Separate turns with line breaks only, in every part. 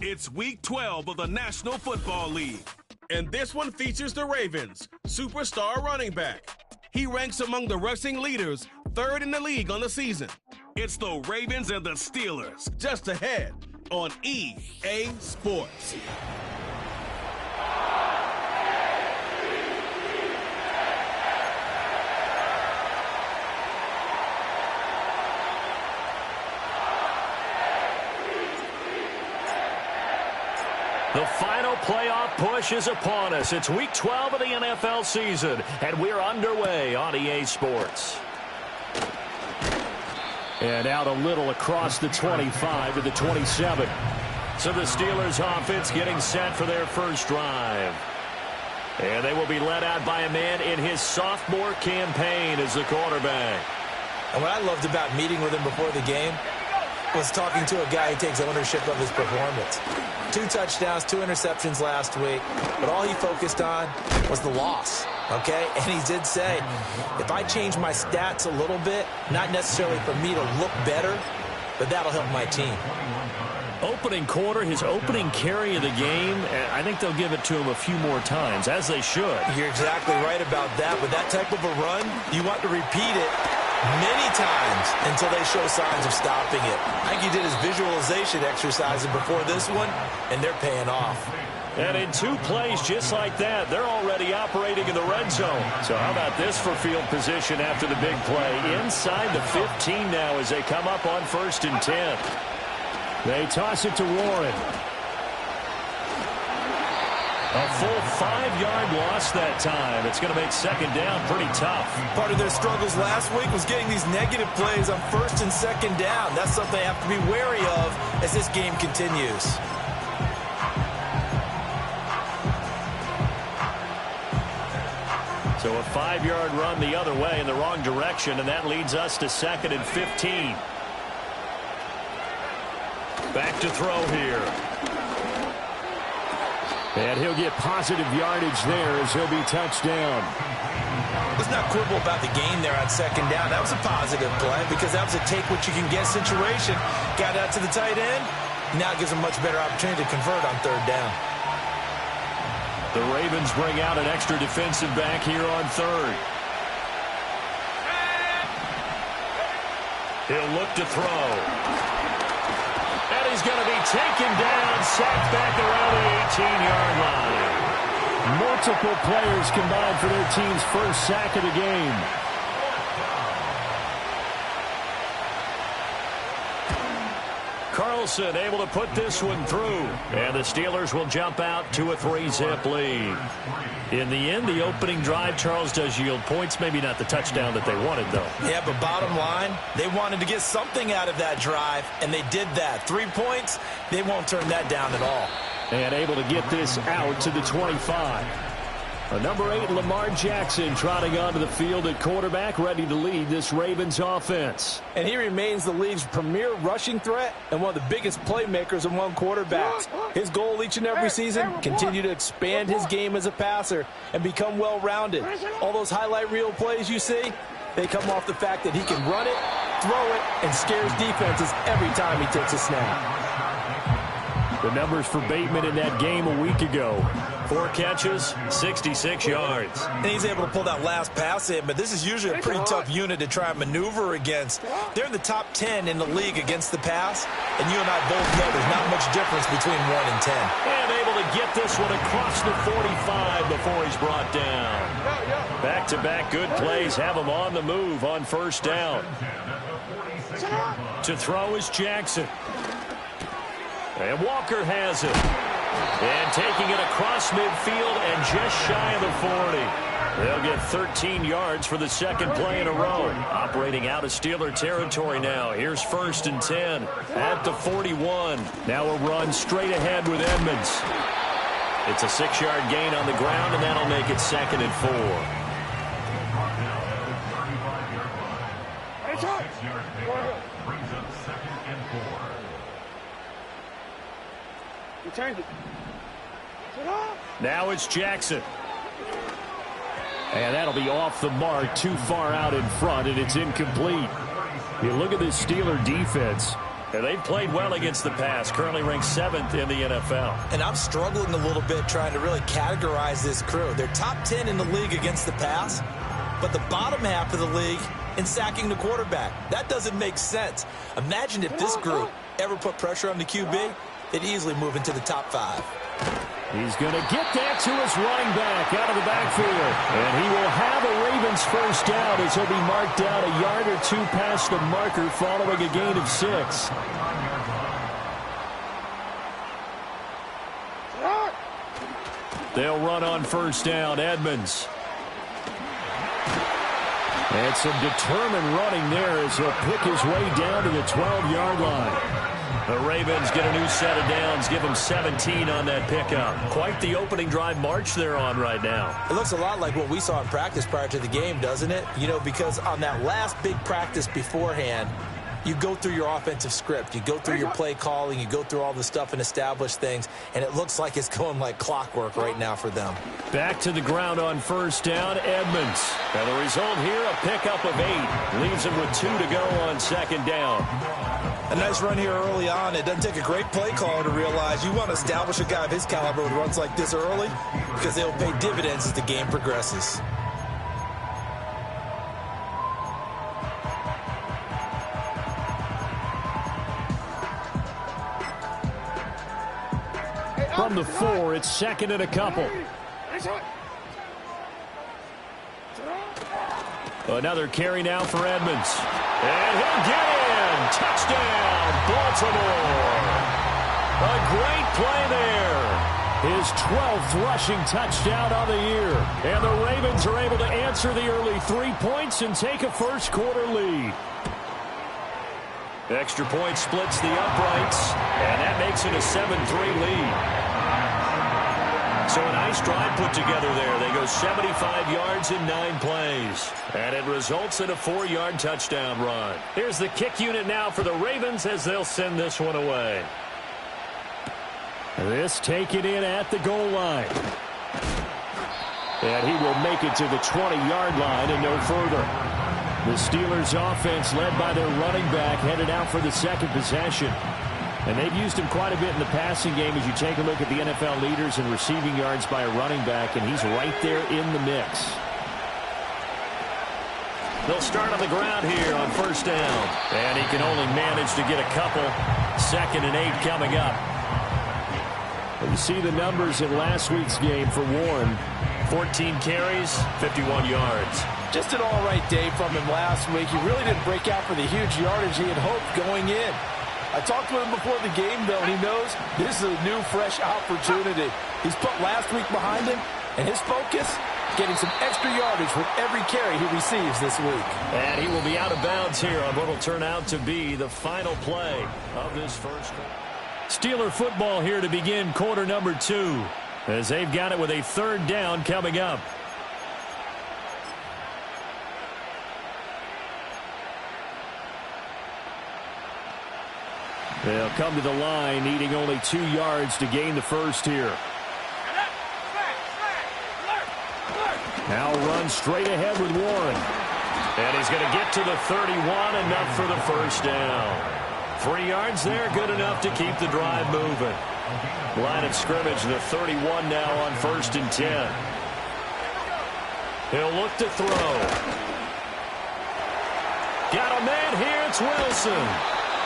It's Week 12 of the National Football League. And this one features the Ravens' superstar running back. He ranks among the rushing leaders, third in the league on the season. It's the Ravens and the Steelers, just ahead on EA Sports.
The final playoff push is upon us. It's Week 12 of the NFL season, and we're underway on EA Sports. And out a little across the 25 to the 27. So the Steelers offense getting set for their first drive. And they will be led out by a man in his sophomore campaign as the quarterback.
And what I loved about meeting with him before the game was talking to a guy who takes ownership of his performance. 2 touchdowns, 2 interceptions last week, but all he focused on was the loss, okay? And he did say, if I change my stats a little bit, not necessarily for me to look better, but that'll help my team.
Opening quarter, his opening carry of the game, and I think they'll give it to him a few more times, as they should.
You're exactly right about that. With that type of a run, you want to repeat it many times until they show signs of stopping it. I think he did his visualization exercises before this one, and they're paying off.
And in 2 plays just like that, they're already operating in the red zone. So how about this for field position after the big play? Inside the 15 now as they come up on 1st and 10. They toss it to Warren. A full 5-yard loss that time. It's going to make 2nd down pretty tough.
Part of their struggles last week was getting these negative plays on 1st and 2nd down. That's something they have to be wary of as this game continues.
So a 5-yard run the other way in the wrong direction, and that leads us to 2nd and 15. Back to throw here. And he'll get positive yardage there as he'll be touched down.
Let's not quibble about the gain there on 2nd down. That was a positive play because that was a take-what-you-can-get situation. Got out to the tight end. Now it gives them much better opportunity to convert on 3rd down.
The Ravens bring out an extra defensive back here on 3rd. He'll look to throw. And he's going to be taken down, sacked back around the 18-yard line.
Multiple players combined for their team's first sack of the game.
Carlson able to put this one through. And the Steelers will jump out to a 3-zip lead. In the end, the opening drive, Charles, does yield points. Maybe not the touchdown that they wanted, though.
Yeah, but bottom line, they wanted to get something out of that drive, and they did that. 3 points, they won't turn that down at all.
And able to get this out to the 25. Number 8, Lamar Jackson, trotting onto the field at quarterback, ready to lead this Ravens offense.
And he remains the league's premier rushing threat and one of the biggest playmakers among quarterbacks. His goal each and every season, continue to expand his game as a passer and become well-rounded. All those highlight reel plays you see, they come off the fact that he can run it, throw it, and scares defenses every time he takes a snap.
The numbers for Bateman in that game a week ago.
4 catches, 66 yards.
And he's able to pull that last pass in, but this is usually a pretty tough unit to try and maneuver against. They're in the top 10 in the league against the pass, and you and I both know there's not much difference between 1 and 10.
And able to get this one across the 45 before he's brought down. Back-to-back good plays have him on the move on 1st down. To throw is Jackson. And Walker has it. And taking it across midfield and just shy of the 40. They'll get 13 yards for the 2nd play in a row. Operating out of Steeler territory now. Here's 1st and 10 at the 41. Now a run straight ahead with Edmonds. It's a 6-yard gain on the ground, and that'll make it 2nd and 4. Now it's Jackson.
And that'll be off the mark, too far out in front, and it's incomplete. You look at this Steeler defense.
And they've played well against the pass, currently ranked 7th in the NFL.
And I'm struggling a little bit trying to really categorize this crew. They're top 10 in the league against the pass, but the bottom half of the league in sacking the quarterback. That doesn't make sense. Imagine if this group ever put pressure on the QB, they'd easily move into the top 5.
He's going to get that to his running back out of the backfield. And he will have a Ravens first down as he'll be marked down a yard or two past the marker following a gain of 6. They'll run on first down. Edmonds. And some determined running there as he'll pick his way down to the 12-yard line. The Ravens get a new set of downs, give them 17 on that pickup. Quite the opening drive march they're on right now.
It looks a lot like what we saw in practice prior to the game, doesn't it? You know, because on that last big practice beforehand, you go through your offensive script. You go through your play calling. You go through all the stuff and establish things. And it looks like it's going like clockwork right now for them.
Back to the ground on first down, Edmonds.
And the result here, a pickup of 8. Leaves him with 2 to go on second down.
A nice run here early on. It doesn't take a great play caller to realize you want to establish a guy of his caliber who runs like this early because they'll pay dividends as the game progresses.
From the 4, it's second and a couple. Another carry now for Edmonds.
And he'll get in. Touchdown, Baltimore. A great play there.
His 12th rushing touchdown on the year. And the Ravens are able to answer the early 3 points and take a first quarter lead.
Extra point splits the uprights, and that makes it a 7-3 lead. So a nice drive put together there. They go 75 yards in 9 plays. And it results in a 4-yard touchdown run.
Here's the kick unit now for the Ravens as they'll send this one away. This taken in at the goal line. And he will make it to the 20-yard line and no further. The Steelers' offense, led by their running back, headed out for the second possession. And they've used him quite a bit in the passing game as you take a look at the NFL leaders in receiving yards by a running back, and he's right there in the mix.
They'll start on the ground here on first down. And he can only manage to get a couple. 2nd and 8 coming up.
And you see the numbers in last week's game for Warren.
14 carries, 51 yards.
Just an all-right day from him last week. He really didn't break out for the huge yardage he had hoped going in. I talked with him before the game, though, and he knows this is a new, fresh opportunity. He's put last week behind him, and his focus, getting some extra yardage with every carry he receives this week.
And he will be out of bounds here on what will turn out to be the final play of this first quarter.
Steeler football here to begin quarter number 2, as they've got it with a 3rd down coming up. They'll come to the line, needing only 2 yards to gain the first here. Now run straight ahead with Warren.
And he's going to get to the 31, enough for the first down. 3 yards there, good enough to keep the drive moving. Line of scrimmage, the 31 now on 1st and 10. He'll look to throw. Got a man here, it's Wilson.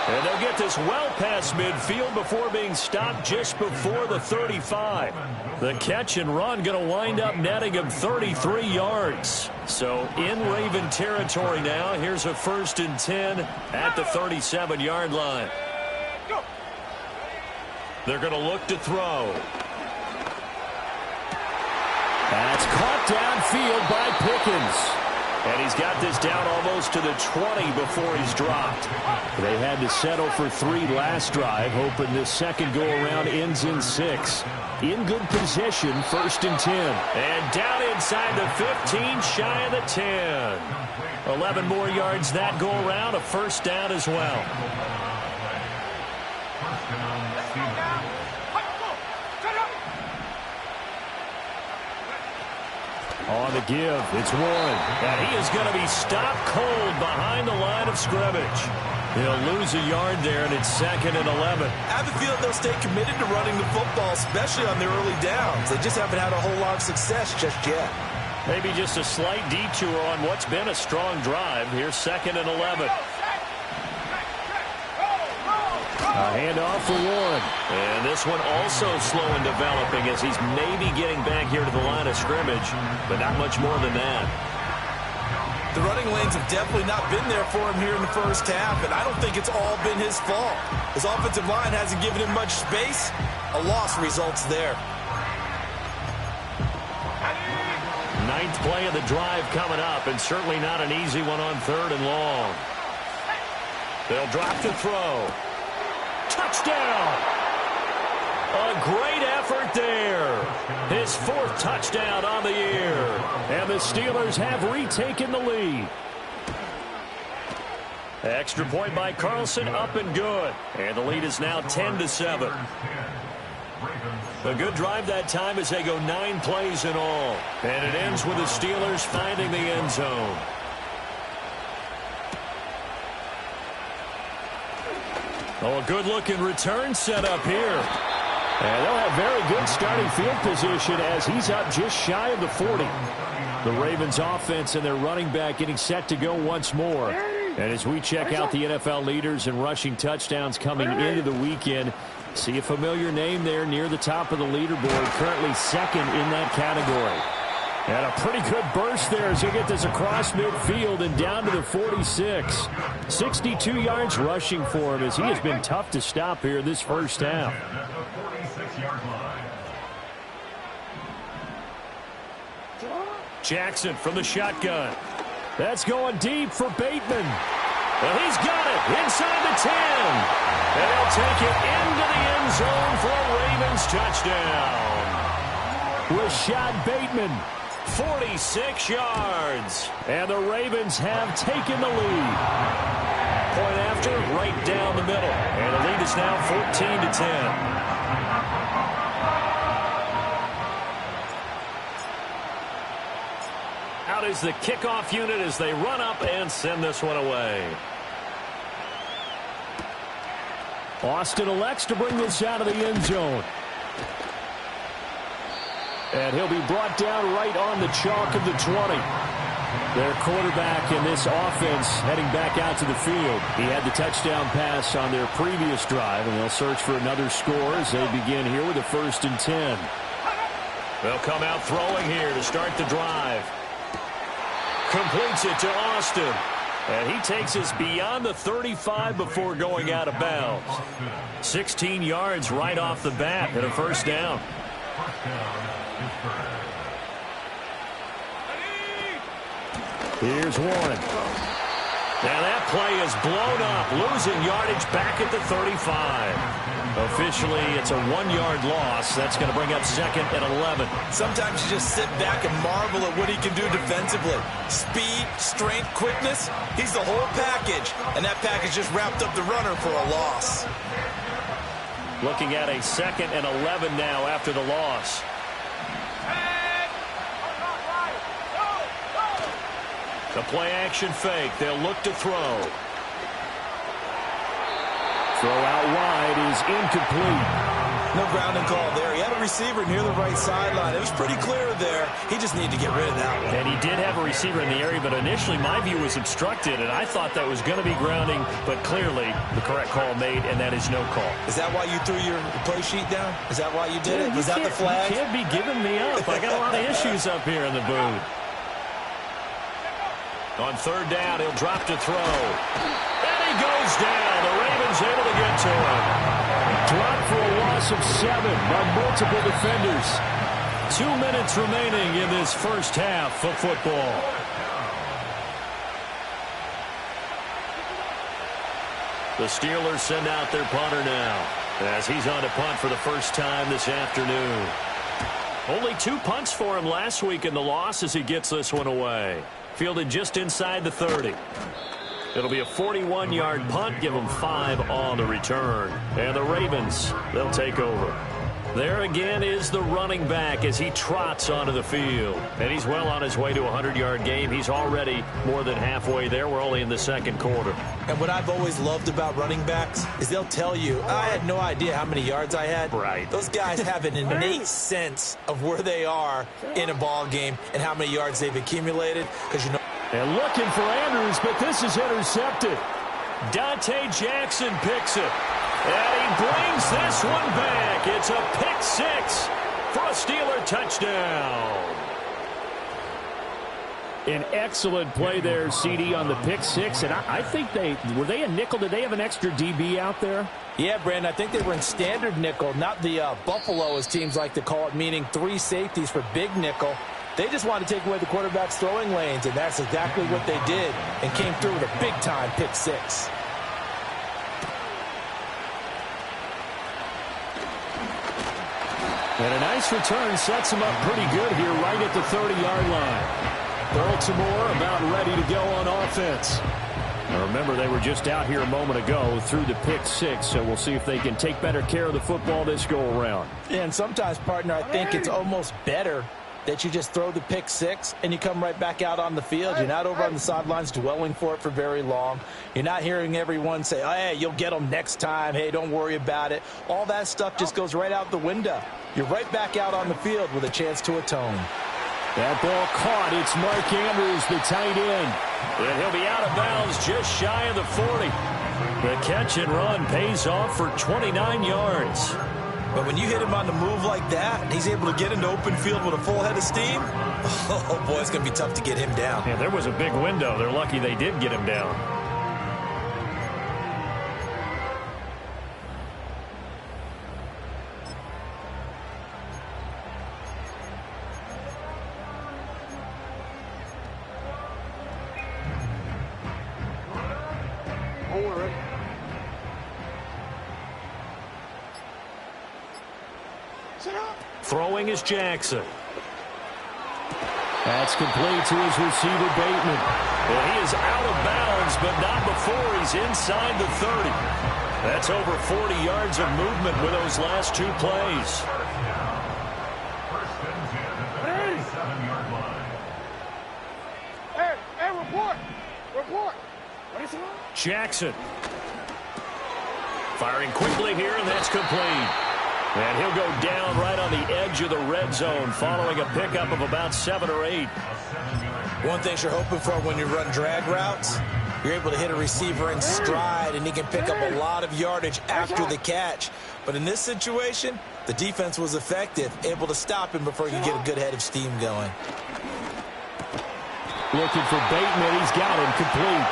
And they'll get this well past midfield before being stopped just before the 35. The catch and run going to wind up netting him 33 yards. So in Raven territory now. Here's a 1st and 10 at the 37-yard line. They're going to look to throw.
That's caught downfield by Pickens.
And he's got this down almost to the 20 before he's dropped.
They had to settle for 3 last drive, hoping this second go-around ends in 6. In good position, 1st and 10.
And down inside the 15, shy of the 10. 11 more yards that go-around, a 1st down as well.
On the give, it's Warren.
And he is going to be stopped cold behind the line of scrimmage. He'll lose a yard there, and it's 2nd and 11.
I have a feeling they'll stay committed to running the football, especially on their early downs. They just haven't had a whole lot of success just yet.
Maybe just a slight detour on what's been a strong drive. Here's 2nd and 11.
A handoff for Warren.
And this one also slow in developing as he's maybe getting back here to the line of scrimmage, but not much more than that.
The running lanes have definitely not been there for him here in the first half, and I don't think it's all been his fault. His offensive line hasn't given him much space. A loss results there.
9th play of the drive coming up, and certainly not an easy one on 3rd and long. They'll drop to throw. Touchdown! A great effort there. His 4th touchdown on the year.
And the Steelers have retaken the lead.
Extra point by Carlson, up and good. And the lead is now 10-7. A good drive that time as they go 9 plays in all. And it ends with the Steelers finding the end zone. Oh, a good-looking return set up here.
And they'll have very good starting field position as he's up just shy of the 40. The Ravens offense and their running back getting set to go once more. And as we check out the NFL leaders and rushing touchdowns coming into the weekend, see a familiar name there near the top of the leaderboard, currently 2nd in that category. And a pretty good burst there as he'll get this across midfield and down to the 46. 62 yards rushing for him as he has been tough to stop here this first half.
Jackson from the shotgun.
That's going deep for Bateman.
And he's got it inside the 10. And he'll take it into the end zone for a Ravens touchdown.
Rashad Bateman.
46 yards.
And the Ravens have taken the lead.
Point after, right down the middle. And the lead is now 14-10. Out is the kickoff unit as they run up and send this one away.
Austin elects to bring this out of the end zone. And he'll be brought down right on the chalk of the 20. Their quarterback in this offense heading back out to the field. He had the touchdown pass on their previous drive, and they'll search for another score as they begin here with a 1st and 10.
They'll come out throwing here to start the drive. Completes it to Austin. And he takes us beyond the 35 before going out of bounds. 16 yards right off the bat and a 1st down.
Here's Warren.
Now that play is blown up, losing yardage back at the 35. Officially, it's a 1-yard loss. That's going to bring up 2nd and 11.
Sometimes you just sit back and marvel at what he can do defensively. Speed, strength, quickness, he's the whole package. And that package just wrapped up the runner for a loss.
Looking at a 2nd and 11 now after the loss. The play action fake. They'll look to throw.
Throw out wide is incomplete.
No grounding call there. He had a receiver near the right sideline. It was pretty clear there. He just needed to get rid of that one.
And he did have a receiver in the area, but initially my view was obstructed, and I thought that was going to be grounding, but clearly the correct call made, and that is no call.
Is that why you threw your play sheet down? Is that why you did it? Was that the flag?
You can't be giving me up. I got a lot of issues up here in the booth. On 3rd down, he'll drop to throw. And he goes down. The Ravens able to get to him.
Dropped for a loss of 7 by multiple defenders.
2 minutes remaining in this first half of football. The Steelers send out their punter now as he's on to punt for the first time this afternoon. Only 2 punts for him last week in the loss as he gets this one away. Fielded just inside the 30. It'll be a 41-yard punt. Give them 5 on the return. And the Ravens, they'll take over. There again is the running back as he trots onto the field. And he's well on his way to a 100-yard game. He's already more than halfway there. We're only in the second quarter.
And what I've always loved about running backs is they'll tell you, I had no idea how many yards I had.
Right.
Those guys have an innate sense of where they are in a ball game and how many yards they've accumulated. Because you know.
And looking for Andrews, but this is intercepted.
Dante Jackson picks it. And he brings this one back. It's a pick six for a Steeler touchdown.
An excellent play there, CD, on the pick six. And I think were they a nickel? Did they have an extra DB out there?
Yeah, Brandon, I think they were in standard nickel, not the Buffalo, as teams like to call it, meaning 3 safeties for big nickel. They just wanted to take away the quarterback's throwing lanes, and that's exactly what they did and came through with a big-time pick six.
And a nice return sets him up pretty good here right at the 30-yard line. Baltimore about ready to go on offense. Now remember, they were just out here a moment ago through the pick six, so we'll see if they can take better care of the football this go-around.
Yeah, and sometimes, partner, I think it's almost better that you just throw the pick six and you come right back out on the field. You're not over on the sidelines dwelling for it for very long. You're not hearing everyone say, oh, hey, you'll get them next time. Hey, don't worry about it. All that stuff just goes right out the window. You're right back out on the field with a chance to atone.
That ball caught. It's Mark Andrews, the tight end.
And he'll be out of bounds just shy of the 40. The catch and run pays off for 29 yards.
But when you hit him on the move like that, and he's able to get into open field with a full head of steam, oh, boy, it's going to be tough to get him down.
Yeah, there was a big window. They're lucky they did get him down. Throwing is Jackson.
That's complete to his receiver, Bateman.
Well, he is out of bounds, but not before he's inside the 30. That's over 40 yards of movement with those last 2 plays.
Hey, report.
Jackson. Firing quickly here, and that's complete. And he'll go down right on the edge of the red zone following a pickup of about 7 or 8.
One thing you're hoping for when you run drag routes, you're able to hit a receiver in stride, and he can pick up a lot of yardage after the catch. But in this situation, the defense was effective, able to stop him before he could get a good head of steam going.
Looking for Bateman. He's got him complete.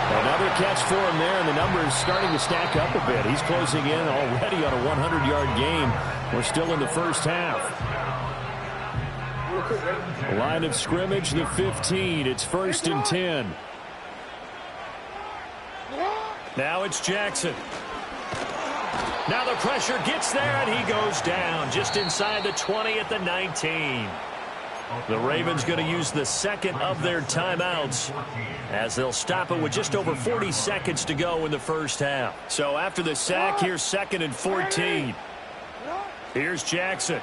Another catch for him there, and the numbers starting to stack up a bit. He's closing in already on a 100-yard game. We're still in the first half. Line of scrimmage, the 15. It's 1st and 10.
Now it's Jackson. Now the pressure gets there, and he goes down just inside the 20 at the 19. The Ravens going to use the second of their timeouts as they'll stop it with just over 40 seconds to go in the first half. So after the sack, here's 2nd and 14. Here's Jackson.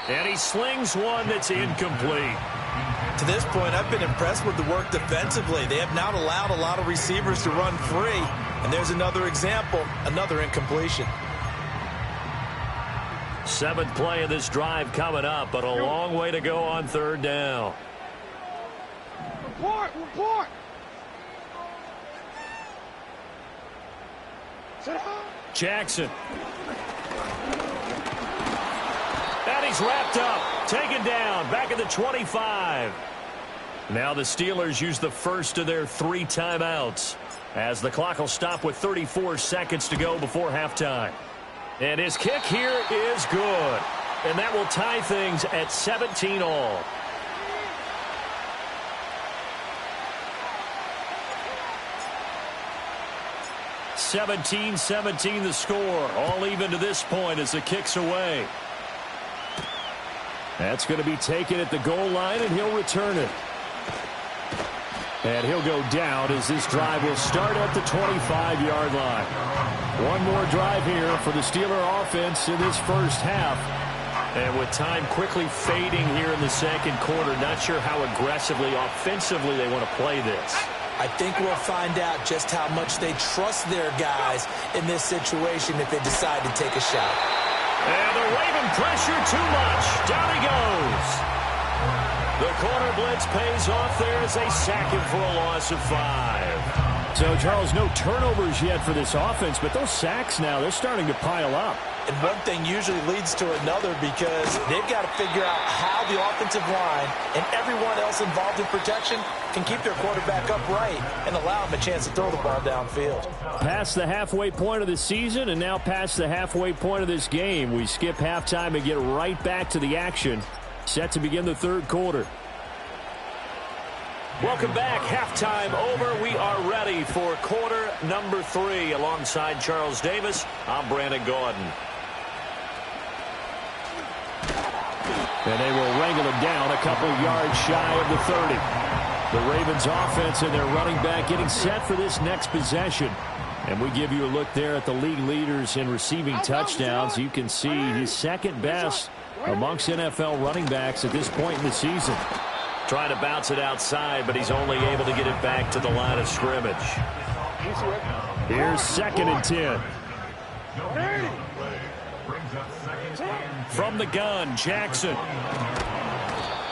And he slings one that's incomplete.
To this point, I've been impressed with the work defensively. They have not allowed a lot of receivers to run free. And there's another example, another incompletion.
7th play of this drive coming up, but a long way to go on 3rd down.
Report.
Jackson. And he's wrapped up, taken down, back at the 25. Now the Steelers use the first of their 3 timeouts as the clock will stop with 34 seconds to go before halftime. And his kick here is good. And that will tie things at 17 all. (17-17) the score. All even to this point as the kick's away.
That's going to be taken at the goal line, and he'll return it. And he'll go down as this drive will start at the 25-yard line. One more drive here for the Steeler offense in this first half.
And with time quickly fading here in the second quarter, not sure how aggressively, offensively they want to play this.
I think we'll find out just how much they trust their guys in this situation if they decide to take a shot.
And the Raven pressure too much. Down he goes. The corner blitz pays off there as they sack him for a loss of 5.
So, Charles, no turnovers yet for this offense, but those sacks now, they're starting to pile up.
And one thing usually leads to another because they've got to figure out how the offensive line and everyone else involved in protection can keep their quarterback upright and allow him a chance to throw the ball downfield.
Past the halfway point of the season and now past the halfway point of this game. We skip halftime and get right back to the action. Set to begin the third quarter.
Welcome back. Halftime over. We are ready for quarter number 3. Alongside Charles Davis, I'm Brandon Gordon.
And they will wrangle him down a couple yards shy of the 30. The Ravens offense and their running back getting set for this next possession. And we give you a look there at the league leaders in receiving touchdowns. You can see he's second best amongst NFL running backs at this point in the season.
Trying to bounce it outside, but he's only able to get it back to the line of scrimmage.
Here's 2nd and 10.
From the gun, Jackson.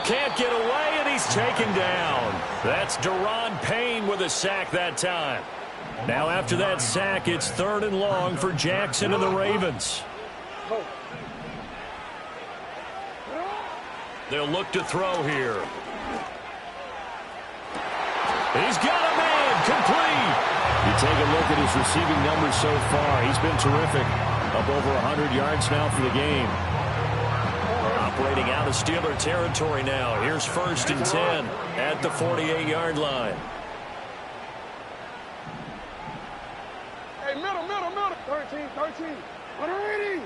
Can't get away, and he's taken down. That's Daron Payne with a sack that time. Now after that sack, it's 3rd and long for Jackson and the Ravens. They'll look to throw here. He's got a man, complete.
You take a look at his receiving numbers so far. He's been terrific. Up over 100 yards now for the game.
Operating out of Steeler territory now. Here's 1st and 10 at the 48-yard line.
Hey, middle. 13. 180.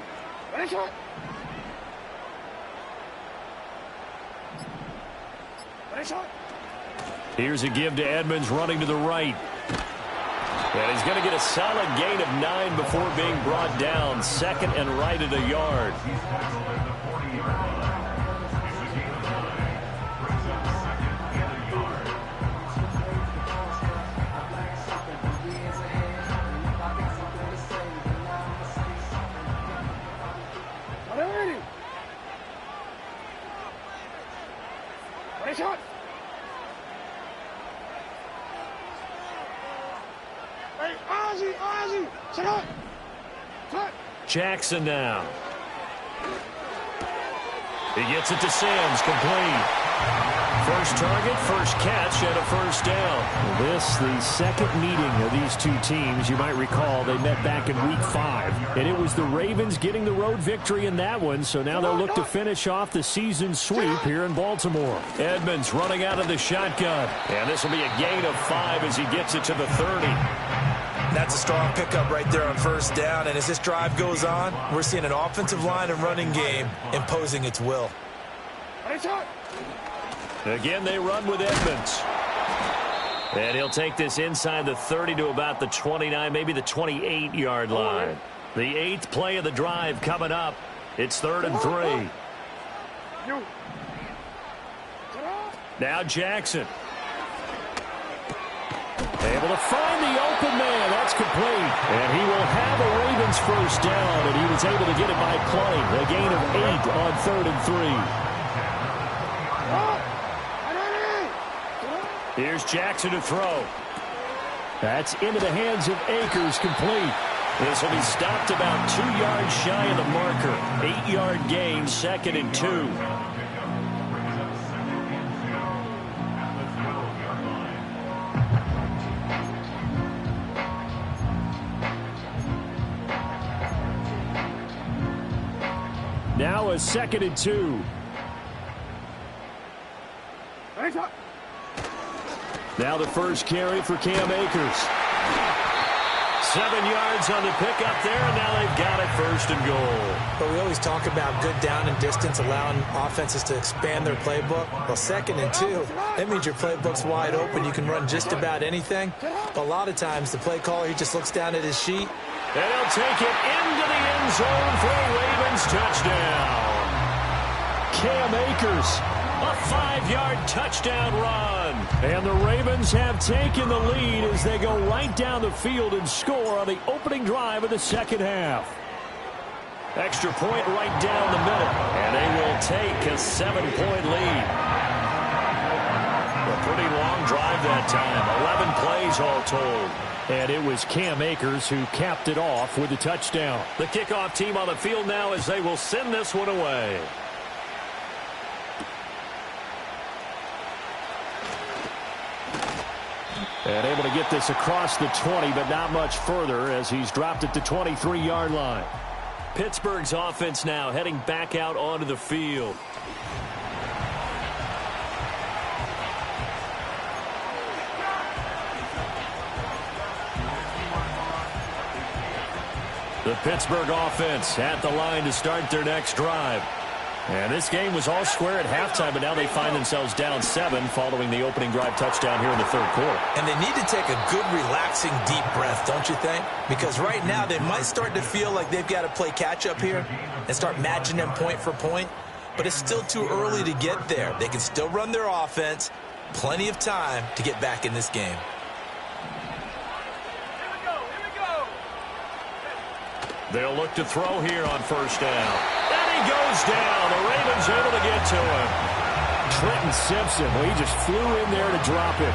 Ready, shot. Ready, shot.
Here's a give to Edmonds running to the right. And he's going to get a solid gain of 9 before being brought down. 2nd and right at a yard.
Ready, shot. Hey, Ozzy, check out. Cut.
Jackson now. He gets it to Sims, complete. First target, first catch, and a first down.
This, the second meeting of these two teams. You might recall they met back in Week 5. And it was the Ravens getting the road victory in that one, so now they'll look to finish off the season sweep here in Baltimore.
Edmonds running out of the shotgun. And this will be a gain of 5 as he gets it to the 30.
That's a strong pickup right there on first down. And as this drive goes on, we're seeing an offensive line and running game imposing its will.
Again, they run with Edmonds. And he'll take this inside the 30 to about the 29, maybe the 28-yard line. The 8th play of the drive coming up. It's 3rd and 3. Now Jackson. Able to find the open man. That's complete. And he will have a Ravens first down, and he was able to get it by play. A gain of 8 on 3rd and 3. Here's Jackson to throw.
That's into the hands of Akers, complete.
This will be stopped about 2 yards shy of the marker. 8-yard gain, 2nd and 2.
Now a 2nd and 2. Now the first carry for Cam Akers.
7 yards on the pickup there, and now they've got it 1st and goal.
But we always talk about good down and distance, allowing offenses to expand their playbook. Well, 2nd and 2, that means your playbook's wide open. You can run just about anything. But a lot of times, the play caller, he just looks down at his sheet.
And he'll take it into the end zone for a Ravens touchdown.
Cam Akers.
A 5-yard touchdown run.
And the Ravens have taken the lead as they go right down the field and score on the opening drive of the second half.
Extra point right down the middle. And they will take a 7-point lead. A pretty long drive that time. 11 plays all told.
And it was Cam Akers who capped it off with a touchdown.
The kickoff team on the field now as they will send this one away.
And able to get this across the 20, but not much further as he's dropped it to 23-yard line.
Pittsburgh's offense now heading back out onto the field. The Pittsburgh offense at the line to start their next drive. And this game was all square at halftime, but now they find themselves down 7 following the opening drive touchdown here in the 3rd quarter.
And they need to take a good, relaxing, deep breath, don't you think? Because right now they might start to feel like they've got to play catch-up here and start matching them point for point. But it's still too early to get there. They can still run their offense. Plenty of time to get back in this game.
They'll look to throw here on 1st down. And he goes down. The Ravens able to get to him.
Trenton Simpson, well, he just flew in there to drop it.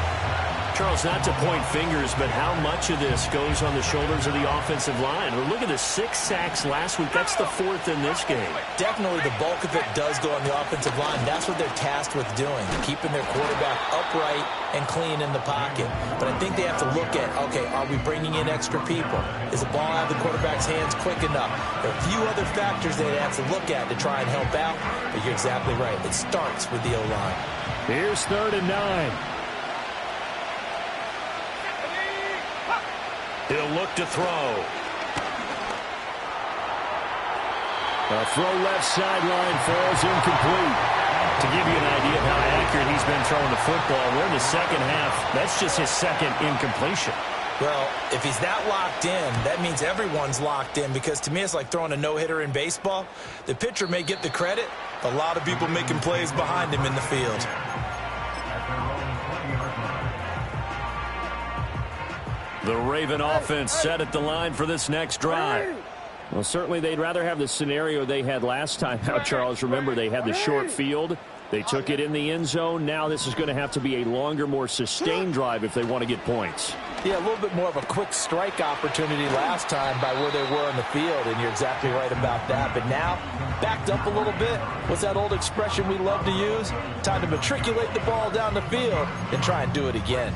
Charles, not to point fingers, but how much of this goes on the shoulders of the offensive line? I mean, look at the 6 sacks last week. That's the 4th in this game.
Definitely the bulk of it does go on the offensive line. That's what they're tasked with doing, keeping their quarterback upright and clean in the pocket. But I think they have to look at, okay, are we bringing in extra people? Is the ball out of the quarterback's hands quick enough? There are a few other factors they have to look at to try and help out. But you're exactly right. It starts with the O-line.
Here's 3rd and 9.
He'll look to throw.
A throw left sideline falls incomplete.
To give you an idea of how accurate he's been throwing the football, we're in the second half. That's just his 2nd incompletion.
Well, if he's that locked in, that means everyone's locked in, because to me it's like throwing a no-hitter in baseball. The pitcher may get the credit, but a lot of people making plays behind him in the field.
The Raven offense set at the line for this next drive.
Well, certainly they'd rather have the scenario they had last time out, Charles. Remember, they had the short field. They took it in the end zone. Now this is going to have to be a longer, more sustained drive if they want to get points.
Yeah, a little bit more of a quick strike opportunity last time by where they were in the field, and you're exactly right about that. But now, backed up a little bit. What's that old expression we love to use? Time to matriculate the ball down the field and try and do it again.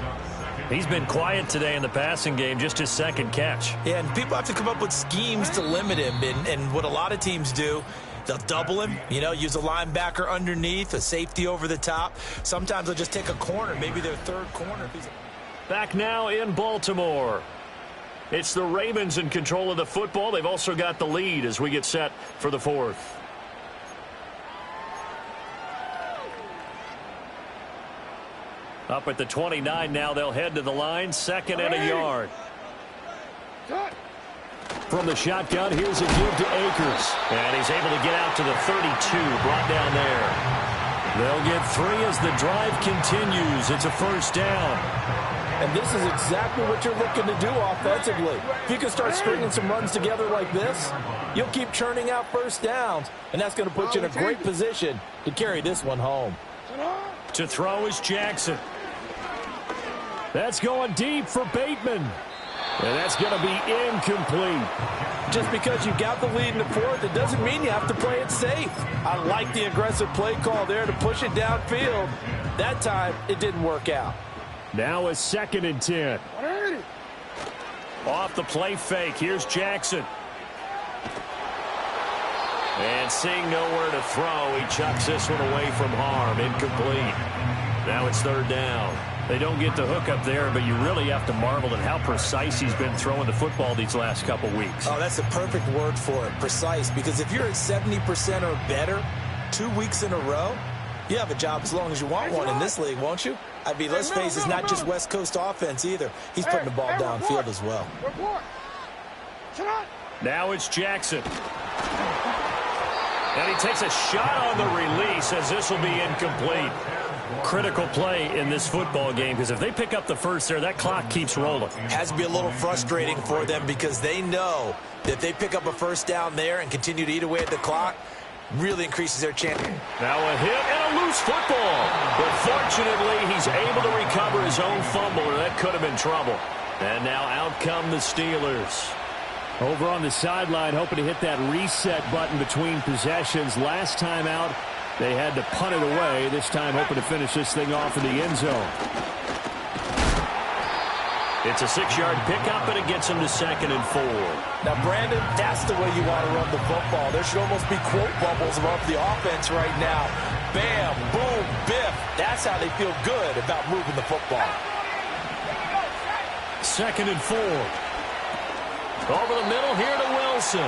He's been quiet today in the passing game, just his 2nd catch.
Yeah, and people have to come up with schemes to limit him, and what a lot of teams do, they'll double him, you know, use a linebacker underneath, a safety over the top. Sometimes they'll just take a corner, maybe their 3rd corner.
Back now in Baltimore. It's the Ravens in control of the football. They've also got the lead as we get set for the 4th. Up at the 29 now, they'll head to the line, 2nd and a yard.
From the shotgun, here's a give to Akers.
And he's able to get out to the 32, brought down there. They'll get 3 as the drive continues. It's a 1st down.
And this is exactly what you're looking to do offensively. If you can start stringing some runs together like this, you'll keep churning out 1st downs, and that's going to put you in a great position to carry this one home.
To throw is Jackson.
That's going deep for Bateman. And that's going to be incomplete.
Just because you got the lead in the 4th, it doesn't mean you have to play it safe. I like the aggressive play call there to push it downfield. That time, it didn't work out.
Now a 2nd and 10.
Off the play fake, here's Jackson. And seeing nowhere to throw, he chucks this one away from harm. Incomplete. Now it's third down. They don't get the hook up there, but you really have to marvel at how precise he's been throwing the football these last couple weeks.
Oh, that's the perfect word for it, precise, because if you're at 70% or better 2 weeks in a row, you have a job as long as you want one in this league, won't you? I mean, let's face it, it's not just West Coast offense either. He's putting the ball downfield as well.
Now it's Jackson. And he takes a shot on the release as this will be incomplete. Critical play in this football game because if they pick up the first there, that clock keeps rolling.
Has to be a little frustrating for them because they know that if they pick up a first down there and continue to eat away at the clock, really increases their chance.
Now a hit and a loose football. But fortunately, he's able to recover his own fumble, or that could have been trouble. And now out come the Steelers.
Over on the sideline, hoping to hit that reset button between possessions. Last time out, they had to punt it away. This time hoping to finish this thing off in the end zone.
It's a 6-yard pickup, and it gets him to 2nd and 4.
Now, Brandon, that's the way you want to run the football. There should almost be quote bubbles above the offense right now. Bam, boom, biff. That's how they feel good about moving the football.
2nd and 4. Over the middle here to Wilson.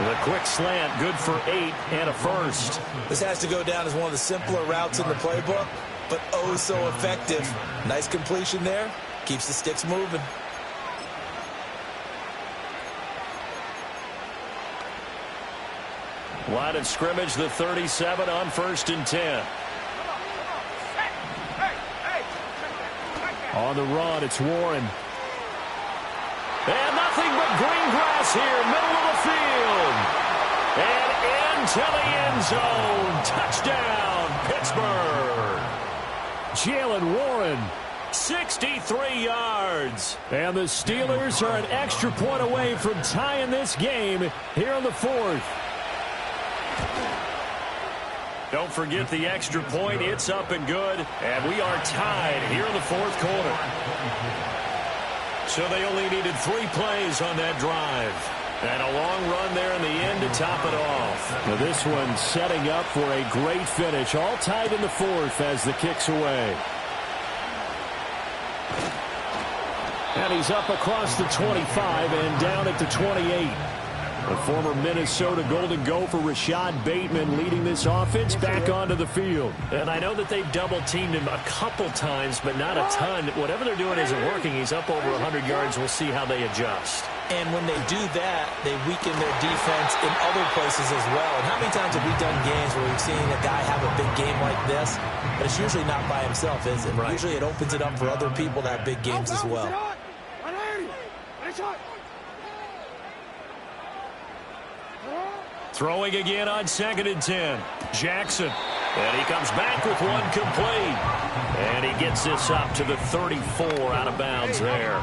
The quick slant, good for 8 and a first.
This has to go down as one of the simpler routes in the playbook, but oh so effective. Nice completion there. Keeps the sticks moving.
Line of scrimmage, the 37 on 1st and 10.
On the run, it's Warren.
And nothing but green grass here, middle of the field. And into the end zone. Touchdown, Pittsburgh.
Jalen Warren.
63 yards.
And the Steelers are an extra point away from tying this game here in the 4th.
Don't forget the extra point. It's up and good. And we are tied here in the 4th quarter. So they only needed 3 plays on that drive. And a long run there in the end to top it off.
Now this one setting up for a great finish. All tied in the 4th as the kick's away. And he's up across the 25 and down at the 28. The former Minnesota Golden Gopher Rashad Bateman leading this offense back onto the field.
And I know that they've double-teamed him a couple times, but not a ton. Whatever they're doing isn't working. He's up over 100 yards. We'll see how they adjust.
And when they do that, they weaken their defense in other places as well. And how many times have we done games where we've seen a guy have a big game like this? But it's usually not by himself, is it? Right. Usually it opens it up for other people to have big games as well.
Throwing again on 2nd and 10. Jackson. And he comes back with one complete. And he gets this up to the 34 out of bounds there.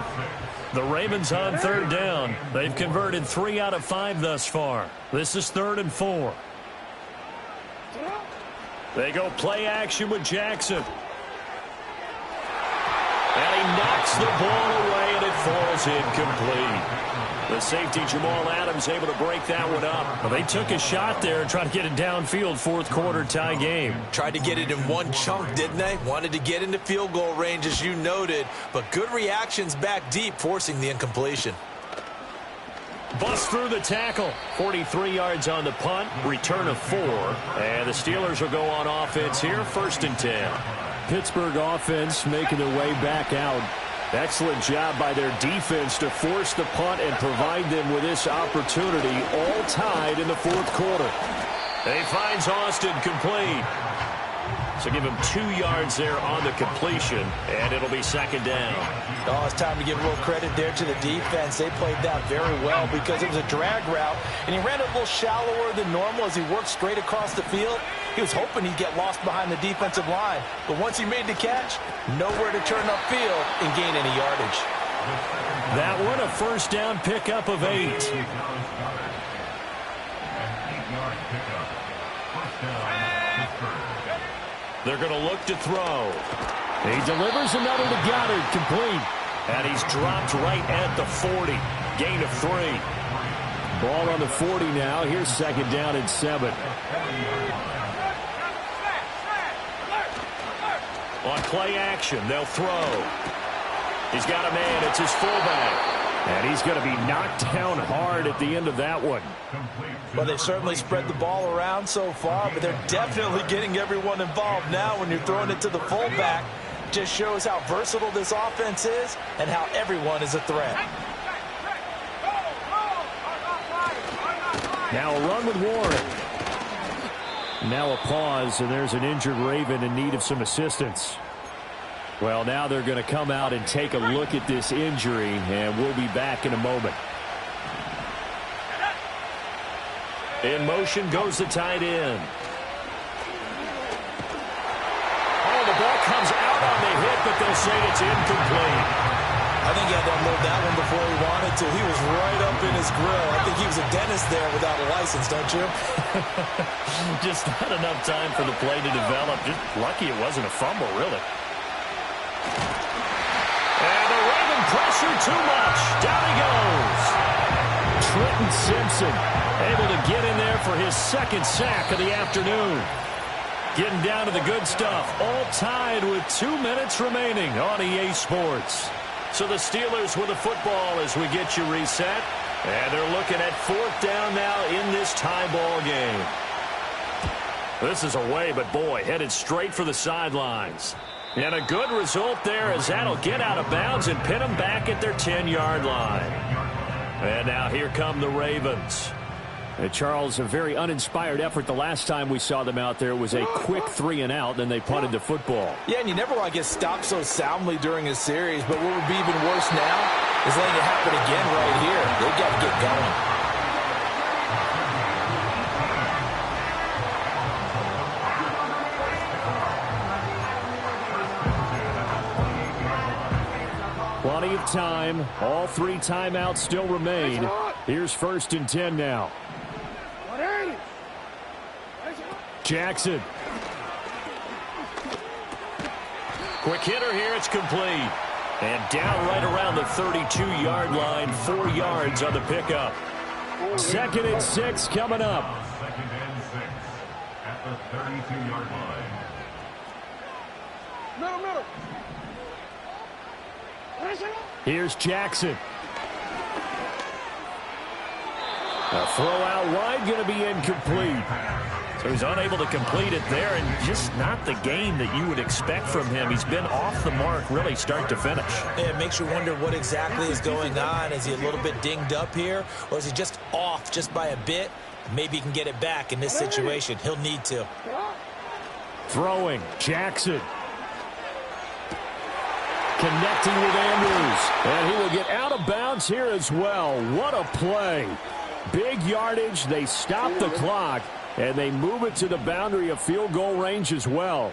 The Ravens on 3rd down. They've converted 3 out of 5 thus far. This is 3rd and 4. They go play action with Jackson. And he knocks the ball away, and it falls incomplete. The safety, Jamal Adams, able to break that one up. Well, they took a shot there and tried to get it downfield. 4th quarter tie game.
Tried to get it in one chunk, didn't they? Wanted to get into field goal range, as you noted. But good reactions back deep, forcing the incompletion.
Bust through the tackle. 43 yards on the punt. Return of 4. And the Steelers will go on offense here. 1st and 10.
Pittsburgh offense making their way back out. Excellent job by their defense to force the punt and provide them with this opportunity, all tied in the 4th quarter.
He finds Austin complete. So give him 2 yards there on the completion, and it'll be 2nd down.
Oh, it's time to give a little credit there to the defense. They played that very well because it was a drag route, and he ran it a little shallower than normal as he worked straight across the field. He was hoping he'd get lost behind the defensive line, but once he made the catch, nowhere to turn upfield and gain any yardage.
That one, a 1st down pickup of 8. They're going to look to throw.
He delivers another to Goddard, complete.
And he's dropped right at the 40. Gain of 3.
Ball on the 40 now. Here's 2nd down and 7.
On play action, they'll throw. He's got a man. It's his fullback.
And he's going to be knocked down hard at the end of that one.
Well, they've certainly spread the ball around so far, but they're definitely getting everyone involved now when you're throwing it to the fullback. Just shows how versatile this offense is and how everyone is a threat.
Now a run with Warren. Now a pause, and there's an injured Raven in need of some assistance. Well, now they're going to come out and take a look at this injury, and we'll be back in a moment.
In motion goes the tight end. Oh, the ball comes out on the hit, but they'll say it's incomplete.
I think he had to unload that one before he wanted to. He was right up in his grill. I think he was a dentist there without a license, don't you?
Just not enough time for the play to develop. Just lucky it wasn't a fumble, really. And the Raven pressure too much. Down he goes.
Trenton Simpson able to get in there for his second sack of the afternoon. Getting down to the good stuff. All tied with 2 minutes remaining on EA Sports.
So the Steelers with the football as we get you reset. And they're looking at 4th down now in this tie ball game. This is away, but boy, headed straight for the sidelines. And a good result there as that'll get out of bounds and pin them back at their 10-yard line. And now here come the Ravens.
Charles, a very uninspired effort the last time we saw them out there. It was a quick 3 and out, then they punted the football.
Yeah, and you never want to get stopped so soundly during a series, but what would be even worse now is letting it happen again right here. They've got to get going.
Plenty of time. All 3 timeouts still remain. Here's 1st and 10 now. Jackson.
Quick hitter here. It's complete. And down right around the 32-yard line. 4 yards on the pickup.
2nd and 6 coming up.
2nd and 6 at the 32-yard line.
Middle.
Here's Jackson. A throw out wide, going to be incomplete.
So he's unable to complete it there, and just not the game that you would expect from him. He's been off the mark really start to finish.
It makes you wonder what exactly is going on. Is he a little bit dinged up here, or is he just off just by a bit? Maybe he can get it back in this situation. He'll need to.
Throwing, Jackson. Connecting with Andrews. And he will get out of bounds here as well. What a play. Big yardage. They stop the clock. And they move it to the boundary of field goal range as well.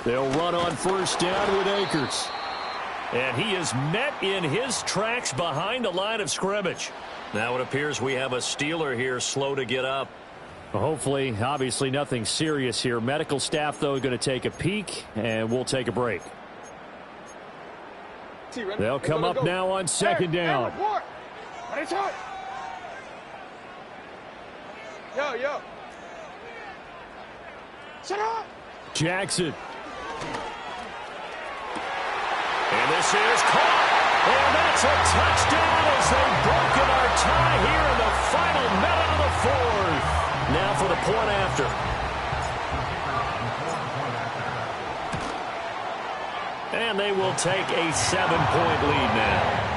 They'll run on 1st down with Akers.
And he is met in his tracks behind the line of scrimmage. Now it appears we have a Steeler here slow to get up.
Hopefully, obviously nothing serious here. Medical staff, though, going to take a peek, and we'll take a break. They'll come up now on 2nd down.
Yo.
Jackson.
And this is caught. And that's a touchdown as they've broken our tie here in the final minute of the 4th. Now for the point after. And they will take a 7-point lead now.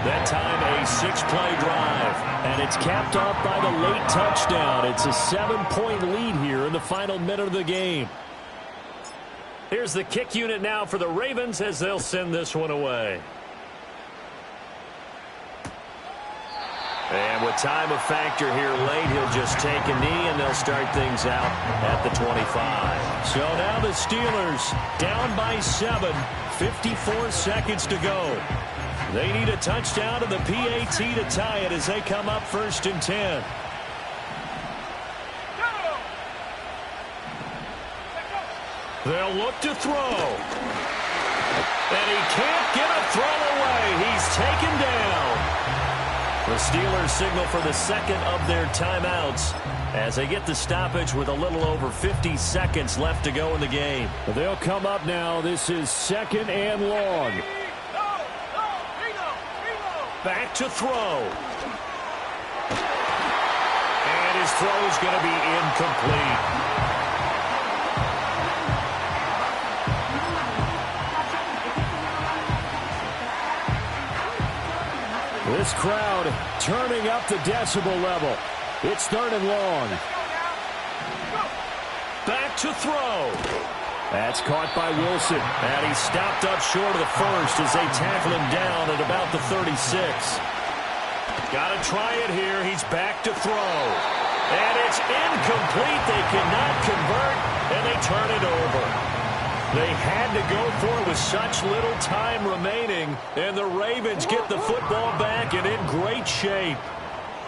That time a 6-play drive. And it's capped off by the late touchdown. It's a 7-point lead here in the final minute of the game. Here's the kick unit now for the Ravens as they'll send this one away. And with time a factor here late, he'll just take a knee and they'll start things out at the 25.
So now the Steelers down by 7, 54 seconds to go. They need a touchdown to the PAT to tie it as they come up 1st and 10.
They'll look to throw. And he can't get a throw away. He's taken down. The Steelers signal for the second of their timeouts as they get the stoppage with a little over 50 seconds left to go in the game.
They'll come up now. This is 2nd and long.
Back to throw. And his throw is going to be incomplete.
This crowd turning up the decibel level. It's 3rd and long.
Back to throw.
That's caught by Wilson.
And he's stopped up short of the first as they tackle him down at about the 36. Got to try it here. He's back to throw. And it's incomplete. They cannot convert, and they turn it over. They had to go for it with such little time remaining, and the Ravens get the football back and in great shape.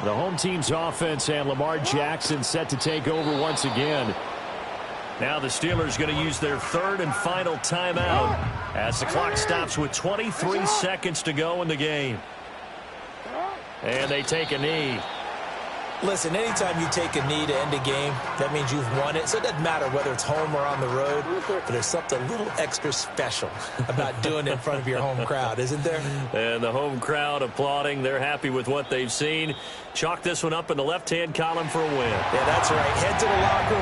The home team's offense and Lamar Jackson set to take over once again.
Now the Steelers going to use their 3rd and final timeout as the clock stops with 23 seconds to go in the game. And they take a knee.
Listen, anytime you take a knee to end a game, that means you've won it. So it doesn't matter whether it's home or on the road, but there's something a little extra special about doing it in front of your home crowd, isn't there?
And the home crowd applauding. They're happy with what they've seen. Chalk this one up in the left-hand column for a win.
Yeah, that's right. Head to the locker room.